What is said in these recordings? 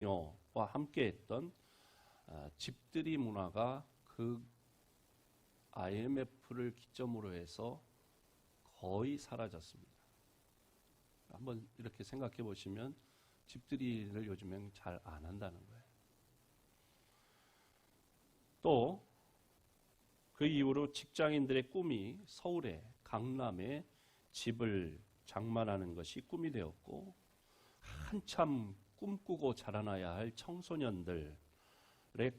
와 함께했던 집들이 문화가 그 IMF를 기점으로 해서 거의 사라졌습니다. 한번 이렇게 생각해 보시면 집들이를 요즘엔 잘 안 한다는 거예요. 또 그 이후로 직장인들의 꿈이 서울에, 강남에 집을 장만하는 것이 꿈이 되었고, 한참 꿈꾸고 자라나야 할 청소년들의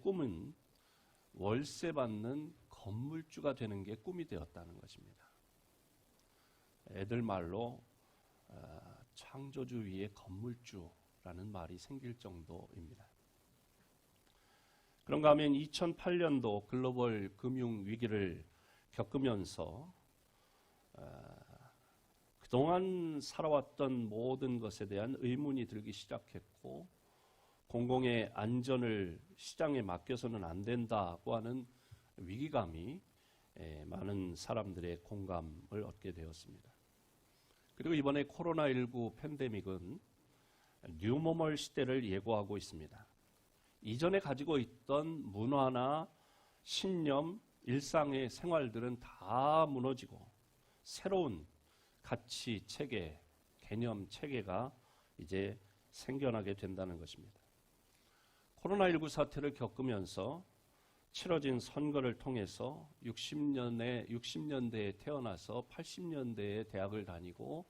꿈은 월세 받는 건물주가 되는 게 꿈이 되었다는 것입니다. 애들 말로 창조주 위에 건물주라는 말이 생길 정도입니다. 그런가 하면 2008년도 글로벌 금융 위기를 겪으면서 그동안 살아왔던 모든 것에 대한 의문이 들기 시작했고, 공공의 안전을 시장에 맡겨서는 안 된다고 하는 위기감이 많은 사람들의 공감을 얻게 되었습니다. 그리고 이번에 코로나19 팬데믹은 뉴노멀 시대를 예고하고 있습니다. 이전에 가지고 있던 문화나 신념, 일상의 생활들은 다 무너지고 새로운 가치 체계, 개념 체계가 이제 생겨나게 된다는 것입니다. 코로나19 사태를 겪으면서 치러진 선거를 통해서 60년대에 태어나서 80년대에 대학을 다니고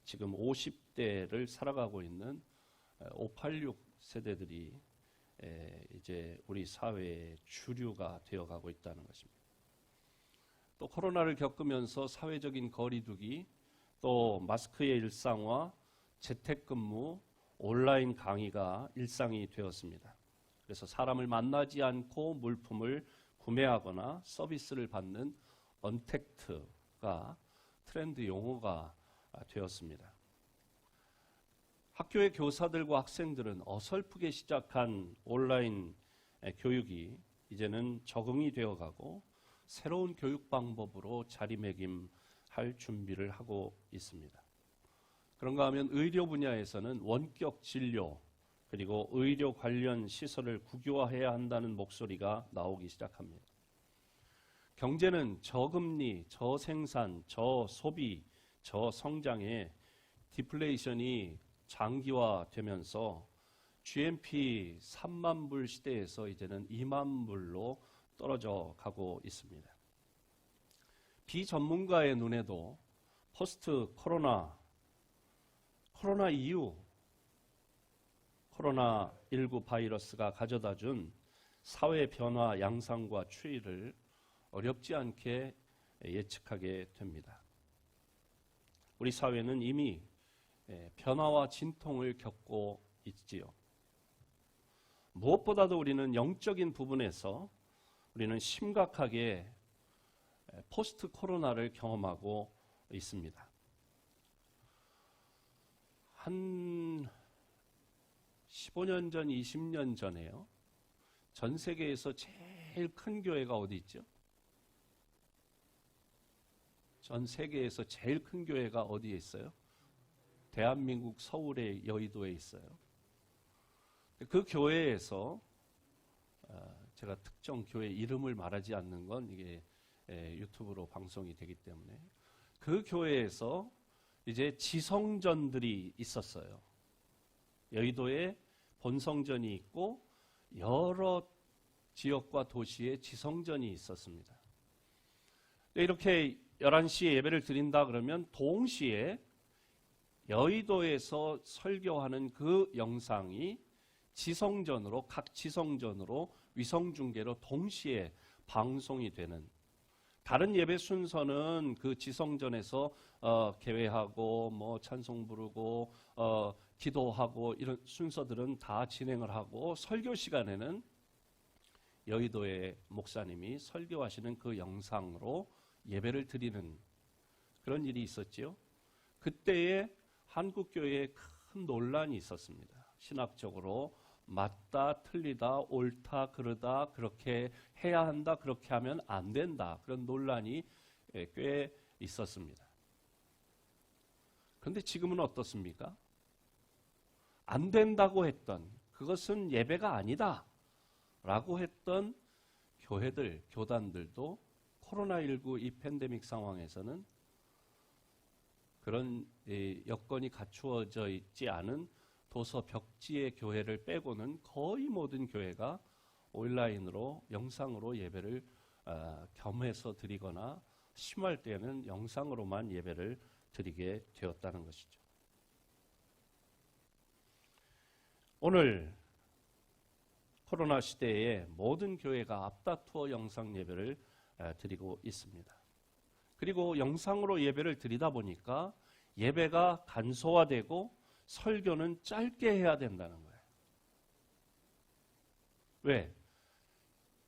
지금 50대를 살아가고 있는 586 세대들이 이제 우리 사회의 주류가 되어가고 있다는 것입니다. 또 코로나를 겪으면서 사회적인 거리두기, 또 마스크의 일상화, 재택근무, 온라인 강의가 일상이 되었습니다. 그래서 사람을 만나지 않고 물품을 구매하거나 서비스를 받는 언택트가 트렌드 용어가 되었습니다. 학교의 교사들과 학생들은 어설프게 시작한 온라인 교육이 이제는 적응이 되어가고 새로운 교육 방법으로 자리매김할 준비를 하고 있습니다. 그런가 하면 의료 분야에서는 원격 진료 그리고 의료 관련 시설을 국유화해야 한다는 목소리가 나오기 시작합니다. 경제는 저금리, 저생산, 저소비, 저성장의 디플레이션이 장기화되면서 GNP 3만 불 시대에서 이제는 2만 불로 떨어져 가고 있습니다. 비전문가의 눈에도 포스트 코로나 이후 코로나19 바이러스가 가져다준 사회 변화 양상과 추이를 어렵지 않게 예측하게 됩니다. 우리 사회는 이미 변화와 진통을 겪고 있지요. 무엇보다도 우리는 영적인 부분에서 우리는 심각하게 포스트 코로나를 경험하고 있습니다. 한 15년 전, 20년 전에요. 전 세계에서 제일 큰 교회가 어디 있죠? 전 세계에서 제일 큰 교회가 어디에 있어요? 대한민국 서울의 여의도에 있어요. 그 교회에서 제가 특정 교회 이름을 말하지 않는 건 이게 유튜브로 방송이 되기 때문에 그 교회에서 이제 지성전들이 있었어요. 여의도에 본성전이 있고 여러 지역과 도시에 지성전이 있었습니다. 이렇게 11시에 예배를 드린다 그러면 동시에 여의도에서 설교하는 그 영상이 지성전으로 각 지성전으로 위성중계로 동시에 방송이 되는, 다른 예배 순서는 그 지성전에서 개회하고 뭐 찬송 부르고 기도하고 이런 순서들은 다 진행을 하고, 설교 시간에는 여의도의 목사님이 설교하시는 그 영상으로 예배를 드리는 그런 일이 있었지요. 그때에 한국교회에 큰 논란이 있었습니다. 신학적으로 맞다, 틀리다, 옳다, 그르다, 그렇게 해야 한다, 그렇게 하면 안 된다, 그런 논란이 꽤 있었습니다. 그런데 지금은 어떻습니까? 안 된다고 했던, 그것은 예배가 아니다 라고 했던 교회들, 교단들도 코로나19 이 팬데믹 상황에서는 그런 여건이 갖추어져 있지 않은 도서 벽지의 교회를 빼고는 거의 모든 교회가 온라인으로 영상으로 예배를 겸해서 드리거나 심할 때는 영상으로만 예배를 드리게 되었다는 것이죠. 오늘 코로나 시대에 모든 교회가 앞다투어 영상 예배를 드리고 있습니다. 그리고 영상으로 예배를 드리다 보니까 예배가 간소화되고 설교는 짧게 해야 된다는 거예요. 왜?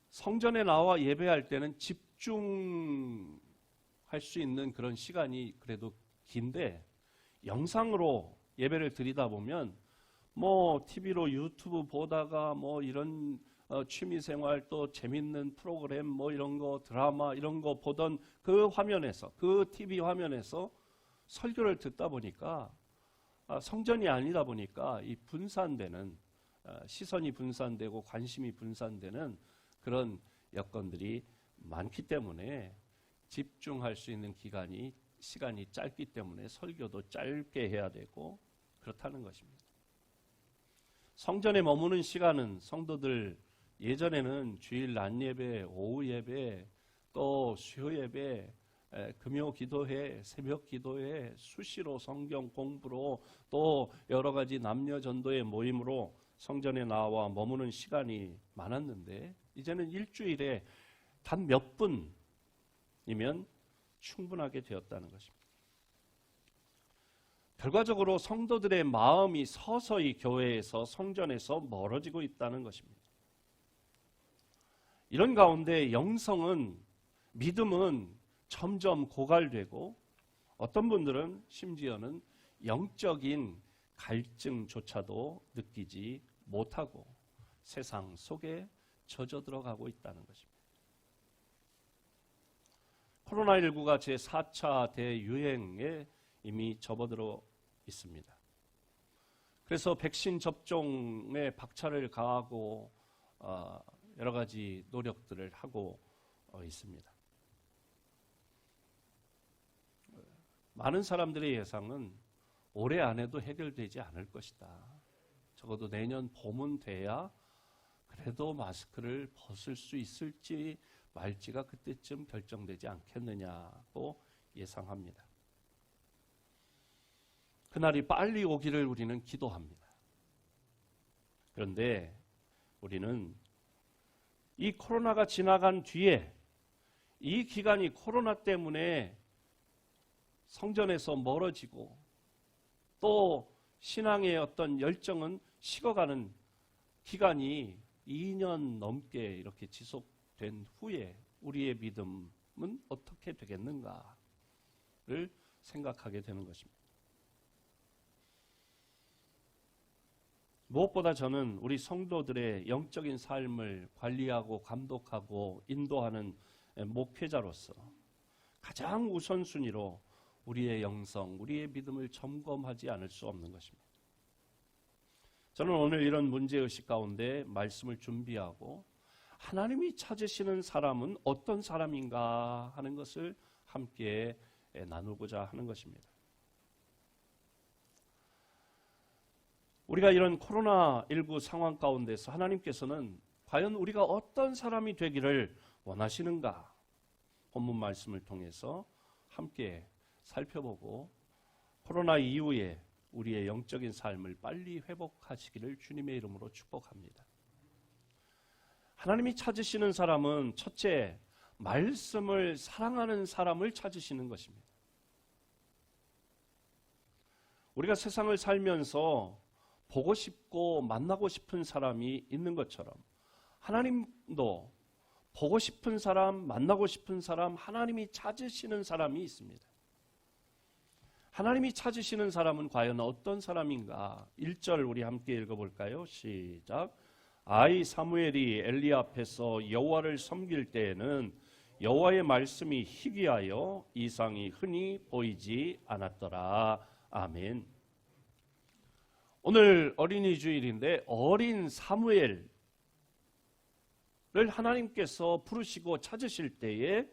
성전에 나와 예배할 때는 집중할 수 있는 그런 시간이 그래도 긴데 영상으로 예배를 드리다 보면 TV로 유튜브 보다가 이런 취미생활 또 재밌는 프로그램 이런 거 드라마 이런 거 보던 그 화면에서 그 TV 화면에서 설교를 듣다 보니까 성전이 아니다 보니까 이 분산되는 시선이 분산되고 관심이 분산되는 그런 여건들이 많기 때문에 집중할 수 있는 시간이 짧기 때문에 설교도 짧게 해야 되고 그렇다는 것입니다. 성전에 머무는 시간은 성도들 예전에는 주일 낮 예배, 오후 예배, 또 수요 예배, 금요 기도회, 새벽 기도회, 수시로 성경 공부로 또 여러 가지 남녀 전도의 모임으로 성전에 나와 머무는 시간이 많았는데 이제는 일주일에 단 몇 분이면 충분하게 되었다는 것입니다. 결과적으로 성도들의 마음이 서서히 교회에서 성전에서 멀어지고 있다는 것입니다. 이런 가운데 영성은 믿음은 점점 고갈되고 어떤 분들은 심지어는 영적인 갈증조차도 느끼지 못하고 세상 속에 젖어 들어가고 있다는 것입니다. 코로나19가 제4차 대유행에 이미 접어들어 있습니다. 그래서 백신 접종에 박차를 가하고 여러 가지 노력들을 하고 있습니다. 많은 사람들의 예상은 올해 안에도 해결되지 않을 것이다. 적어도 내년 봄은 돼야 그래도 마스크를 벗을 수 있을지 말지가 그때쯤 결정되지 않겠느냐고 예상합니다. 그날이 빨리 오기를 우리는 기도합니다. 그런데 우리는 이 코로나가 지나간 뒤에 이 기간이 코로나 때문에 성전에서 멀어지고 또 신앙의 어떤 열정은 식어가는 기간이 2년 넘게 이렇게 지속된 후에 우리의 믿음은 어떻게 되겠는가를 생각하게 되는 것입니다. 무엇보다 저는 우리 성도들의 영적인 삶을 관리하고 감독하고 인도하는 목회자로서 가장 우선순위로 우리의 영성, 우리의 믿음을 점검하지 않을 수 없는 것입니다. 저는 오늘 이런 문제의식 가운데 말씀을 준비하고 하나님이 찾으시는 사람은 어떤 사람인가 하는 것을 함께 나누고자 하는 것입니다. 우리가 이런 코로나19 상황 가운데서 하나님께서는 과연 우리가 어떤 사람이 되기를 원하시는가? 본문 말씀을 통해서 함께 살펴보고 코로나 이후에 우리의 영적인 삶을 빨리 회복하시기를 주님의 이름으로 축복합니다. 하나님이 찾으시는 사람은 첫째, 말씀을 사랑하는 사람을 찾으시는 것입니다. 우리가 세상을 살면서 보고 싶고 만나고 싶은 사람이 있는 것처럼 하나님도 보고 싶은 사람, 만나고 싶은 사람, 하나님이 찾으시는 사람이 있습니다. 하나님이 찾으시는 사람은 과연 어떤 사람인가? 1절 우리 함께 읽어볼까요? 시작. 아이 사무엘이 엘리 앞에서 여호와를 섬길 때에는 여호와의 말씀이 희귀하여 이상이 흔히 보이지 않았더라. 아멘. 오늘 어린이 주일인데 어린 사무엘을 하나님께서 부르시고 찾으실 때에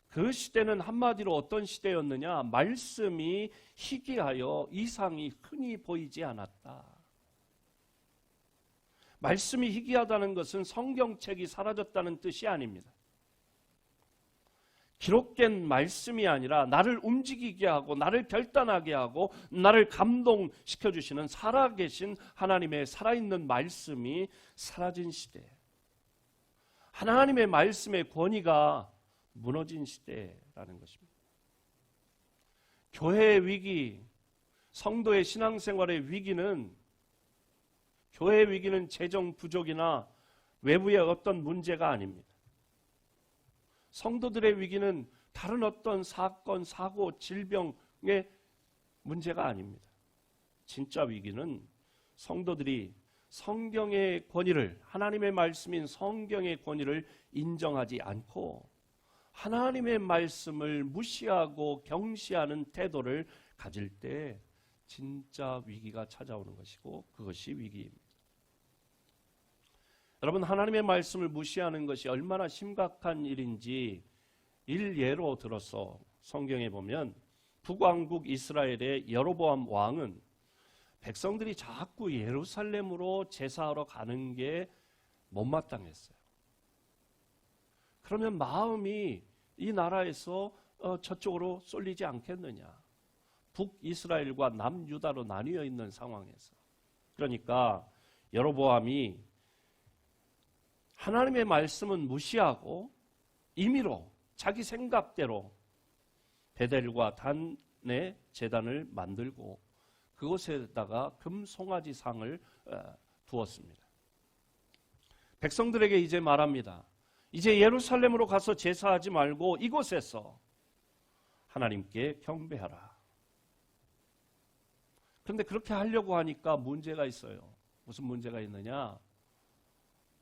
그 시대는 한마디로 어떤 시대였느냐? 말씀이 희귀하여 이상이 흔히 보이지 않았다. 말씀이 희귀하다는 것은 성경책이 사라졌다는 뜻이 아닙니다. 기록된 말씀이 아니라 나를 움직이게 하고 나를 결단하게 하고 나를 감동시켜 주시는 살아계신 하나님의 살아있는 말씀이 사라진 시대, 하나님의 말씀의 권위가 무너진 시대라는 것입니다. 교회의 위기, 성도의 신앙생활의 위기는, 교회의 위기는 재정 부족이나 외부의 어떤 문제가 아닙니다. 성도들의 위기는 다른 어떤 사건, 사고, 질병의 문제가 아닙니다. 진짜 위기는 성도들이 성경의 권위를, 하나님의 말씀인 성경의 권위를 인정하지 않고 하나님의 말씀을 무시하고 경시하는 태도를 가질 때 진짜 위기가 찾아오는 것이고, 그것이 위기입니다. 여러분, 하나님의 말씀을 무시하는 것이 얼마나 심각한 일인지 일예로 들어서 성경에 보면, 북왕국 이스라엘의 여로보암 왕은 백성들이 자꾸 예루살렘으로 제사하러 가는 게 못마땅했어요. 그러면 마음이 이 나라에서 저쪽으로 쏠리지 않겠느냐. 북이스라엘과 남유다로 나뉘어 있는 상황에서. 그러니까 여로보암이 하나님의 말씀은 무시하고 임의로 자기 생각대로 베델과 단의 제단을 만들고 그곳에다가 금송아지상을 두었습니다. 백성들에게 이제 말합니다. 이제 예루살렘으로 가서 제사하지 말고 이곳에서 하나님께 경배하라. 그런데 그렇게 하려고 하니까 문제가 있어요. 무슨 문제가 있느냐?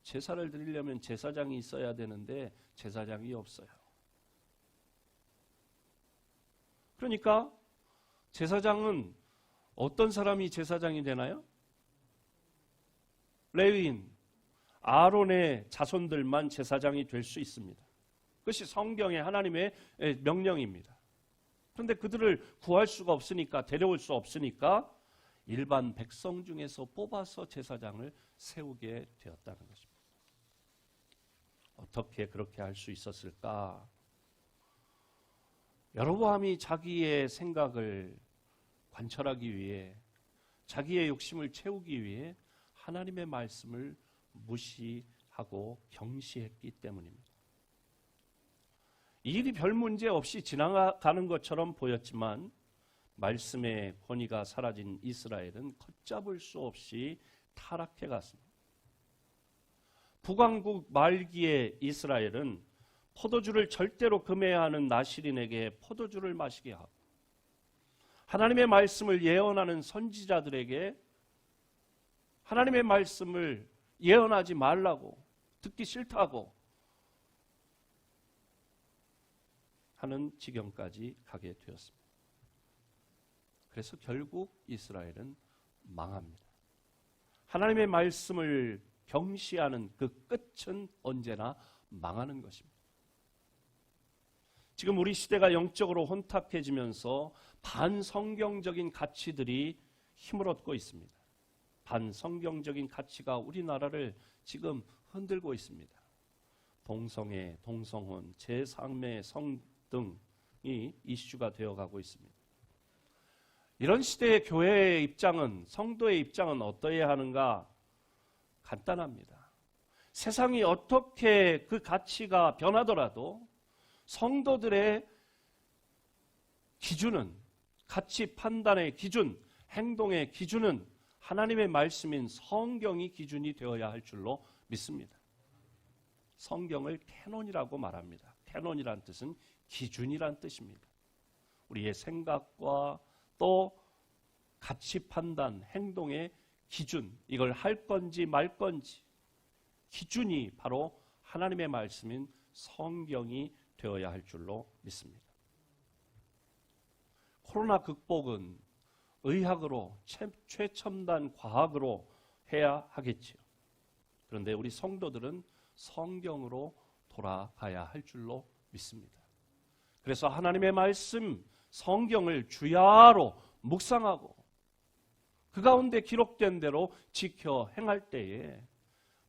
제사를 드리려면 제사장이 있어야 되는데 제사장이 없어요. 그러니까 제사장은 어떤 사람이 제사장이 되나요? 레위인, 아론의 자손들만 제사장이 될 수 있습니다. 그것이 성경의 하나님의 명령입니다. 그런데 그들을 구할 수가 없으니까, 데려올 수 없으니까 일반 백성 중에서 뽑아서 제사장을 세우게 되었다는 것입니다. 어떻게 그렇게 할 수 있었을까? 여로보암이 자기의 생각을 관철하기 위해, 자기의 욕심을 채우기 위해 하나님의 말씀을 무시하고 경시했기 때문입니다. 이 일이 별 문제 없이 지나가는 것처럼 보였지만 말씀의 권위가 사라진 이스라엘은 걷잡을 수 없이 타락해 갔습니다. 북왕국 말기의 이스라엘은 포도주를 절대로 금해야 하는 나시린에게 포도주를 마시게 하고, 하나님의 말씀을 예언하는 선지자들에게 하나님의 말씀을 예언하지 말라고, 듣기 싫다고 하는 지경까지 가게 되었습니다. 그래서 결국 이스라엘은 망합니다. 하나님의 말씀을 경시하는 그 끝은 언제나 망하는 것입니다. 지금 우리 시대가 영적으로 혼탁해지면서 반성경적인 가치들이 힘을 얻고 있습니다. 반성경적인 가치가 우리나라를 지금 흔들고 있습니다. 동성애, 동성혼, 제3의 성 등이 이슈가 되어가고 있습니다. 이런 시대의 교회의 입장은, 성도의 입장은 어떠해야 하는가? 간단합니다. 세상이 어떻게 그 가치가 변하더라도 성도들의 기준은, 가치 판단의 기준, 행동의 기준은 하나님의 말씀인 성경이 기준이 되어야 할 줄로 믿습니다. 성경을 캐논이라고 말합니다. 캐논이란 뜻은 기준이란 뜻입니다. 우리의 생각과 또 가치 판단, 행동의 기준, 이걸 할 건지 말 건지 기준이 바로 하나님의 말씀인 성경이 되어야 할 줄로 믿습니다. 코로나 극복은 의학으로 최첨단 과학으로 해야 하겠지요. 그런데 우리 성도들은 성경으로 돌아가야 할 줄로 믿습니다. 그래서 하나님의 말씀 성경을 주야로 묵상하고 그 가운데 기록된 대로 지켜 행할 때에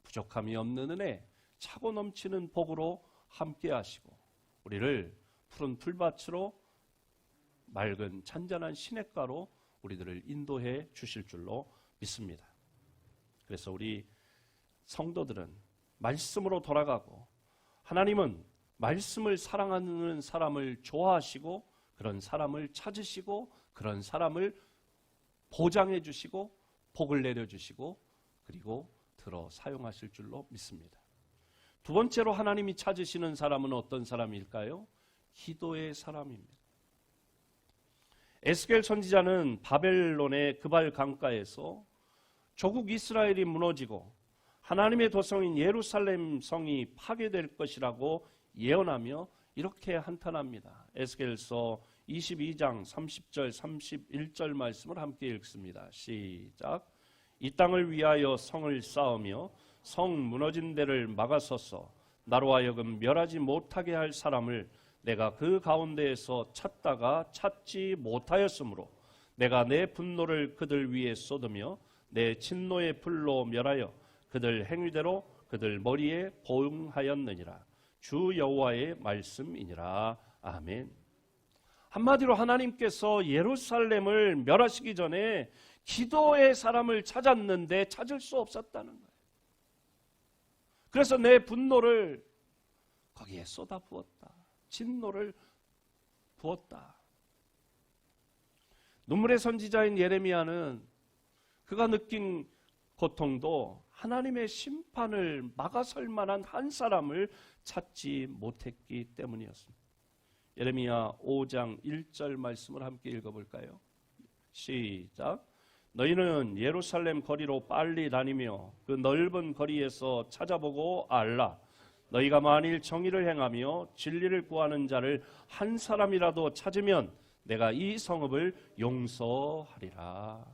부족함이 없는 은혜, 차고 넘치는 복으로 함께 하시고 우리를 푸른 풀밭으로 맑은 잔잔한 시냇가로 우리들을 인도해 주실 줄로 믿습니다. 그래서 우리 성도들은 말씀으로 돌아가고 하나님은 말씀을 사랑하는 사람을 좋아하시고 그런 사람을 찾으시고 그런 사람을 보장해 주시고 복을 내려주시고 그리고 들어 사용하실 줄로 믿습니다. 두 번째로 하나님이 찾으시는 사람은 어떤 사람일까요? 기도의 사람입니다. 에스겔 선지자는 바벨론의 그발 강가에서 조국 이스라엘이 무너지고 하나님의 도성인 예루살렘 성이 파괴될 것이라고 예언하며 이렇게 한탄합니다. 에스겔서 22장 30절 31절 말씀을 함께 읽습니다. 시작. 이 땅을 위하여 성을 쌓으며 성 무너진 데를 막아서서 나로 하여금 멸하지 못하게 할 사람을 내가 그 가운데에서 찾다가 찾지 못하였으므로 내가 내 분노를 그들 위에 쏟으며 내 진노의 불로 멸하여 그들 행위대로 그들 머리에 보응하였느니라. 주 여호와의 말씀이니라. 아멘. 한마디로 하나님께서 예루살렘을 멸하시기 전에 기도의 사람을 찾았는데 찾을 수 없었다는 거예요. 그래서 내 분노를 거기에 쏟아 부었다. 진노를 부었다. 눈물의 선지자인 예레미야는 그가 느낀 고통도 하나님의 심판을 막아설 만한 한 사람을 찾지 못했기 때문이었습니다. 예레미야 5장 1절 말씀을 함께 읽어볼까요? 시작. 너희는 예루살렘 거리로 빨리 다니며 그 넓은 거리에서 찾아보고 알라. 너희가 만일 정의를 행하며 진리를 구하는 자를 한 사람이라도 찾으면 내가 이 성읍을 용서하리라.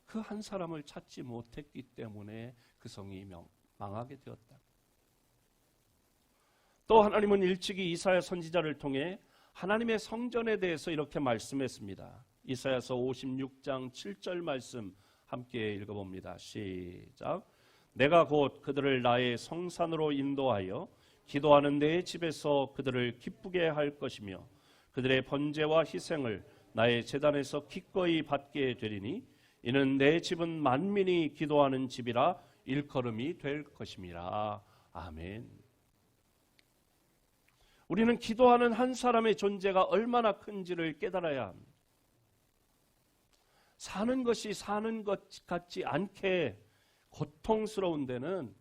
그 한 사람을 찾지 못했기 때문에 그 성이 망하게 되었다. 또 하나님은 일찍이 이사야 선지자를 통해 하나님의 성전에 대해서 이렇게 말씀했습니다. 이사야서 56장 7절 말씀 함께 읽어봅니다. 시작. 내가 곧 그들을 나의 성산으로 인도하여 기도하는 내 집에서 그들을 기쁘게 할 것이며 그들의 번제와 희생을 나의 제단에서 기꺼이 받게 되리니 이는 내 집은 만민이 기도하는 집이라 일컬음이 될 것임이라. 아멘. 우리는 기도하는 한 사람의 존재가 얼마나 큰지를 깨달아야 합니다. 사는 것이 사는 것 같지 않게 고통스러운 데는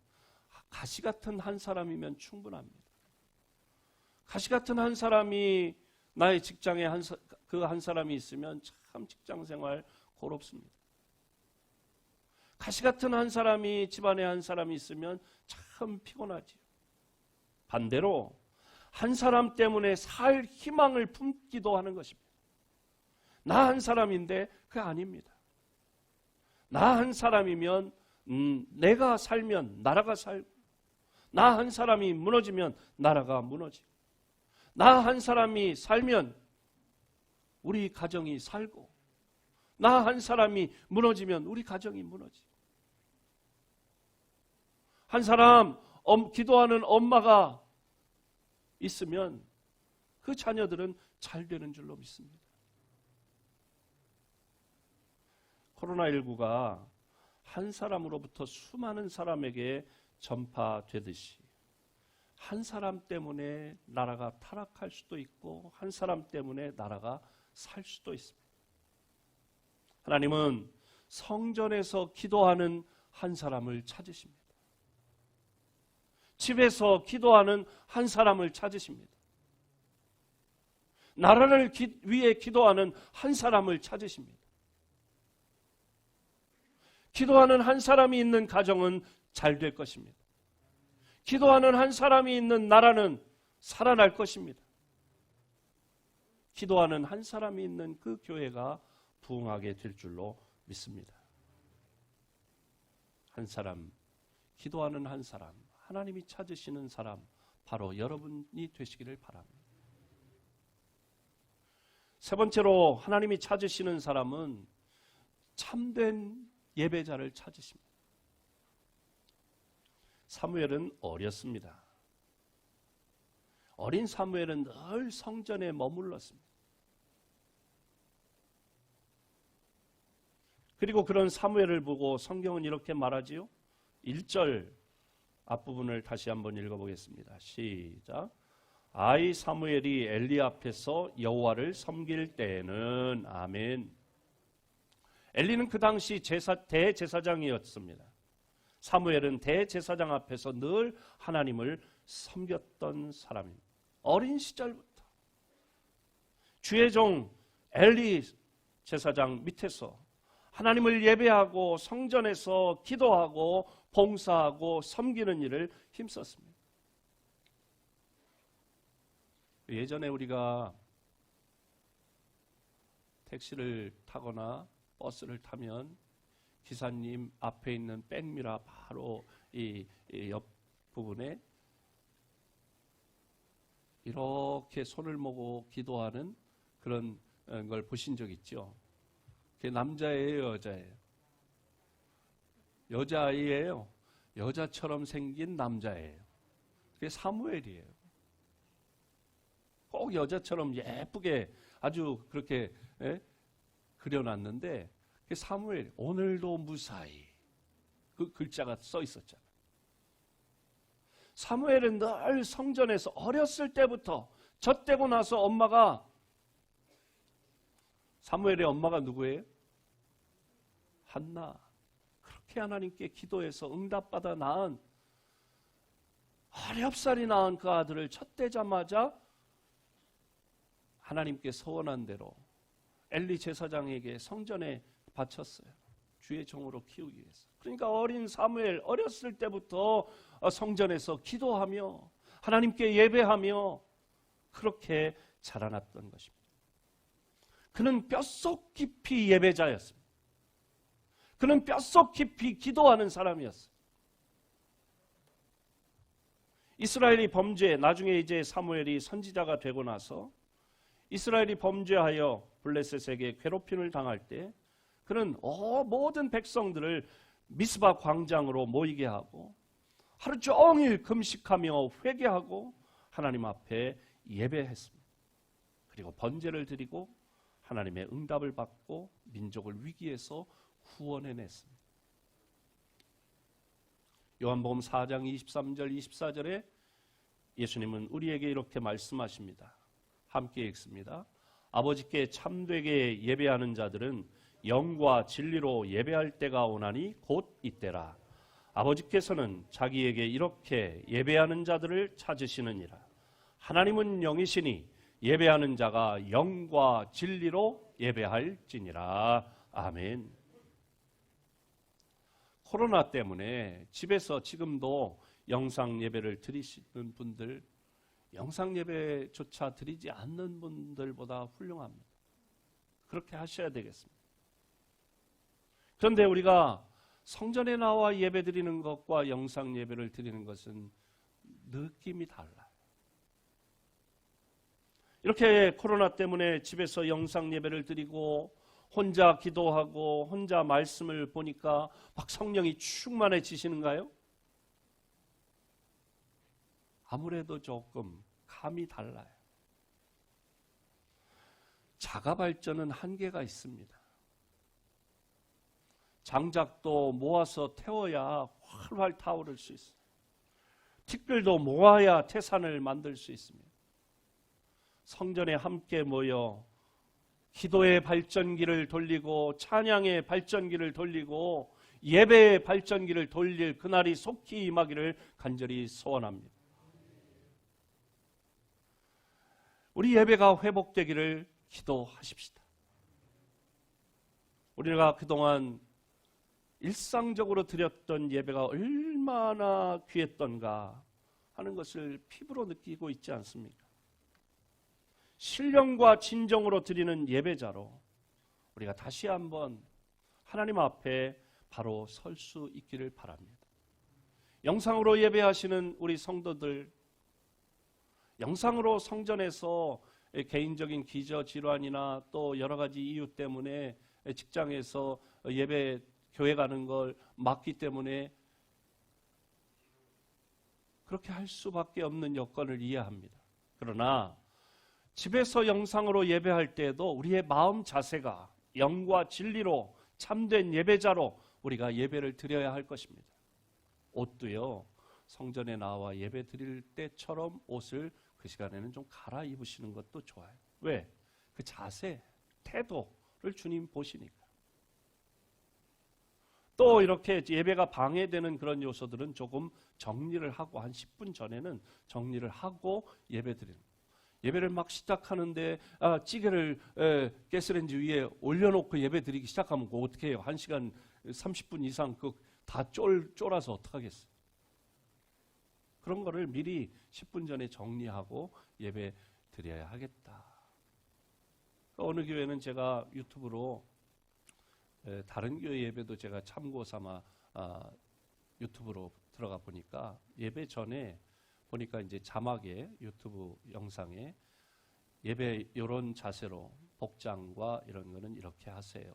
가시 같은 한 사람이면 충분합니다. 가시 같은 한 사람이 나의 직장에 그 한 사람이 있으면 참 직장 생활 고롭습니다. 가시 같은 한 사람이 집안에 한 사람이 있으면 참 피곤하지요. 반대로 한 사람 때문에 살 희망을 품기도 하는 것입니다. 나 한 사람인데 그게 아닙니다. 나 한 사람이면 내가 살면 나라가 살고 나 한 사람이 무너지면 나라가 무너지고 나 한 사람이 살면 우리 가정이 살고 나 한 사람이 무너지면 우리 가정이 무너지고 한 사람 기도하는 엄마가 있으면 그 자녀들은 잘 되는 줄로 믿습니다. 코로나19가 한 사람으로부터 수많은 사람에게 전파되듯이 한 사람 때문에 나라가 타락할 수도 있고 한 사람 때문에 나라가 살 수도 있습니다. 하나님은 성전에서 기도하는 한 사람을 찾으십니다. 집에서 기도하는 한 사람을 찾으십니다. 나라를 위해 기도하는 한 사람을 찾으십니다. 기도하는 한 사람이 있는 가정은 잘 될 것입니다. 기도하는 한 사람이 있는 나라는 살아날 것입니다. 기도하는 한 사람이 있는 그 교회가 부흥하게 될 줄로 믿습니다. 한 사람, 기도하는 한 사람, 하나님이 찾으시는 사람, 바로 여러분이 되시기를 바랍니다. 세 번째로 하나님이 찾으시는 사람은 참된 예배자를 찾으십니다. 사무엘은 어렸습니다. 어린 사무엘은 늘 성전에 머물렀습니다. 그리고 그런 사무엘을 보고 성경은 이렇게 말하지요. 1절 앞부분을 다시 한번 읽어보겠습니다. 시작. 아이 사무엘이 엘리 앞에서 여호와를 섬길 때에는 아멘. 엘리는 그 당시 대제사장이었습니다. 사무엘은 대제사장 앞에서 늘 하나님을 섬겼던 사람입니다. 어린 시절부터 주의 종 엘리 제사장 밑에서 하나님을 예배하고 성전에서 기도하고 봉사하고 섬기는 일을 힘썼습니다. 예전에 우리가 택시를 타거나 버스를 타면 기사님 앞에 있는 백미러 바로 이 옆 부분에 이렇게 손을 모고 기도하는 그런 걸 보신 적 있죠? 그게 남자예요, 여자예요? 여자아이예요. 여자처럼 생긴 남자예요. 그게 사무엘이에요. 꼭 여자처럼 예쁘게 아주 그렇게 그려놨는데 그게 사무엘. 오늘도 무사히 그 글자가 써 있었잖아요. 사무엘은 늘 성전에서 어렸을 때부터 젖되고 나서 엄마가 사무엘의 엄마가 누구예요? 한나. 그렇게 하나님께 기도해서 응답받아 낳은 어렵사리 낳은 그 아들을 젖되자마자 하나님께 서원한 대로 엘리 제사장에게 성전에 바쳤어요. 주의 종으로 키우기 위해서. 그러니까 어린 사무엘 어렸을 때부터 성전에서 기도하며 하나님께 예배하며 그렇게 자라났던 것입니다. 그는 뼛속 깊이 예배자였습니다. 그는 뼛속 깊이 기도하는 사람이었어요. 이스라엘이 범죄, 나중에 이제 사무엘이 선지자가 되고 나서 이스라엘이 범죄하여 블레셋에게 괴롭힘을 당할 때 그는 모든 백성들을 미스바 광장으로 모이게 하고 하루 종일 금식하며 회개하고 하나님 앞에 예배했습니다. 그리고 번제를 드리고 하나님의 응답을 받고 민족을 위기에서 구원해냈습니다. 요한복음 4장 23절 24절에 예수님은 우리에게 이렇게 말씀하십니다. 함께 읽습니다. 아버지께 참되게 예배하는 자들은 영과 진리로 예배할 때가 오나니 곧 이때라. 아버지께서는 자기에게 이렇게 예배하는 자들을 찾으시느니라. 하나님은 영이시니 예배하는 자가 영과 진리로 예배할지니라. 아멘. 코로나 때문에 집에서 지금도 영상 예배를 드리시는 분들, 영상 예배조차 드리지 않는 분들보다 훌륭합니다. 그렇게 하셔야 되겠습니다. 그런데 우리가 성전에 나와 예배 드리는 것과 영상 예배를 드리는 것은 느낌이 달라요. 이렇게 코로나 때문에 집에서 영상 예배를 드리고 혼자 기도하고 혼자 말씀을 보니까 막 성령이 충만해지시는가요? 아무래도 조금 감이 달라요. 자가 발전은 한계가 있습니다. 장작도 모아서 태워야 활활 타오를 수 있어요. 티끌도 모아야 태산을 만들 수 있습니다. 성전에 함께 모여 기도의 발전기를 돌리고 찬양의 발전기를 돌리고 예배의 발전기를 돌릴 그날이 속히 임하기를 간절히 소원합니다. 우리 예배가 회복되기를 기도하십시다. 우리가 그동안 일상적으로 드렸던 예배가 얼마나 귀했던가 하는 것을 피부로 느끼고 있지 않습니까? 신령과 진정으로 드리는 예배자로 우리가 다시 한번 하나님 앞에 바로 설 수 있기를 바랍니다. 영상으로 예배하시는 우리 성도들, 영상으로 성전에서 개인적인 기저질환이나 또 여러 가지 이유 때문에 직장에서 예배 교회 가는 걸 막기 때문에 그렇게 할 수밖에 없는 여건을 이해합니다. 그러나 집에서 영상으로 예배할 때에도 우리의 마음 자세가 영과 진리로 참된 예배자로 우리가 예배를 드려야 할 것입니다. 옷도요, 성전에 나와 예배 드릴 때처럼 옷을 그 시간에는 좀 갈아입으시는 것도 좋아요. 왜? 그 자세, 태도를 주님 보시니까. 또 이렇게 예배가 방해되는 그런 요소들은 조금 정리를 하고 한 10분 전에는 정리를 하고 예배 드리는 거예요. 예배를 막 시작하는데 찌개를 가스레인지 위에 올려놓고 예배 드리기 시작하면 그거 어떻게 해요? 1시간 30분 이상 다 쫄아서 어떡하겠어요? 그런 거를 미리 10분 전에 정리하고 예배 드려야 하겠다. 어느 교회는 제가 유튜브로 다른 교회 예배도 제가 참고 삼아 유튜브로 들어가 보니까 예배 전에 보니까 이제 자막에 유튜브 영상에 예배 이런 자세로 복장과 이런 거는 이렇게 하세요.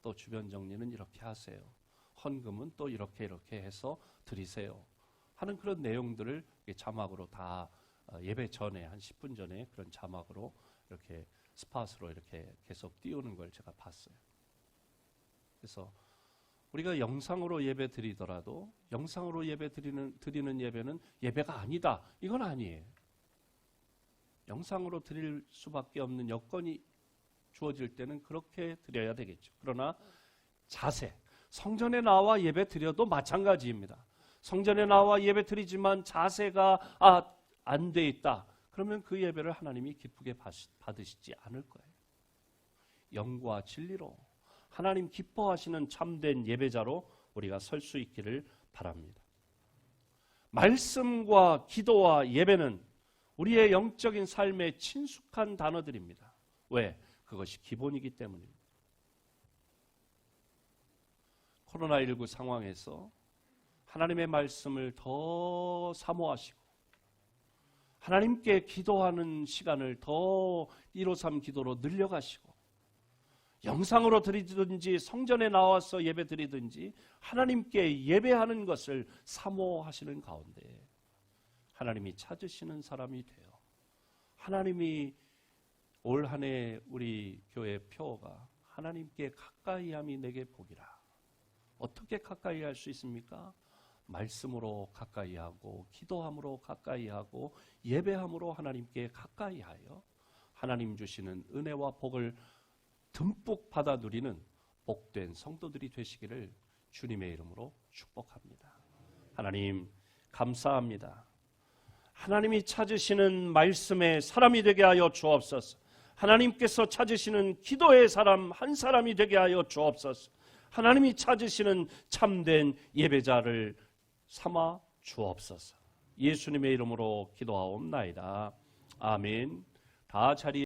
또 주변 정리는 이렇게 하세요. 헌금은 또 이렇게 해서 드리세요. 하는 그런 내용들을 자막으로 다 예배 전에 한 10분 전에 그런 자막으로 이렇게 스팟으로 이렇게 계속 띄우는 걸 제가 봤어요. 그래서 우리가 영상으로 예배 드리더라도 영상으로 예배 드리는 예배는 예배가 아니다. 이건 아니에요. 영상으로 드릴 수밖에 없는 여건이 주어질 때는 그렇게 드려야 되겠죠. 그러나 자세, 성전에 나와 예배 드려도 마찬가지입니다. 성전에 나와 예배 드리지만 자세가 안 돼 있다. 그러면 그 예배를 하나님이 기쁘게 받으시지 않을 거예요. 영과 진리로 하나님 기뻐하시는 참된 예배자로 우리가 설 수 있기를 바랍니다. 말씀과 기도와 예배는 우리의 영적인 삶에 친숙한 단어들입니다. 왜? 그것이 기본이기 때문입니다. 코로나19 상황에서 하나님의 말씀을 더 사모하시고 하나님께 기도하는 시간을 더 153 기도로 늘려가시고 영상으로 드리든지 성전에 나와서 예배 드리든지 하나님께 예배하는 것을 사모하시는 가운데 하나님이 찾으시는 사람이 되어 하나님이 올 한 해 우리 교회 표어가 하나님께 가까이함이 내게 복이라. 어떻게 가까이 할 수 있습니까? 말씀으로 가까이하고 기도함으로 가까이하고 예배함으로 하나님께 가까이하여 하나님 주시는 은혜와 복을 듬뿍 받아 누리는 복된 성도들이 되시기를 주님의 이름으로 축복합니다. 하나님 감사합니다. 하나님이 찾으시는 말씀의 사람이 되게 하여 주옵소서. 하나님께서 찾으시는 기도의 사람 한 사람이 되게 하여 주옵소서. 하나님이 찾으시는 참된 예배자를 삼아 주옵소서. 예수님의 이름으로 기도하옵나이다. 아멘. 다 자리에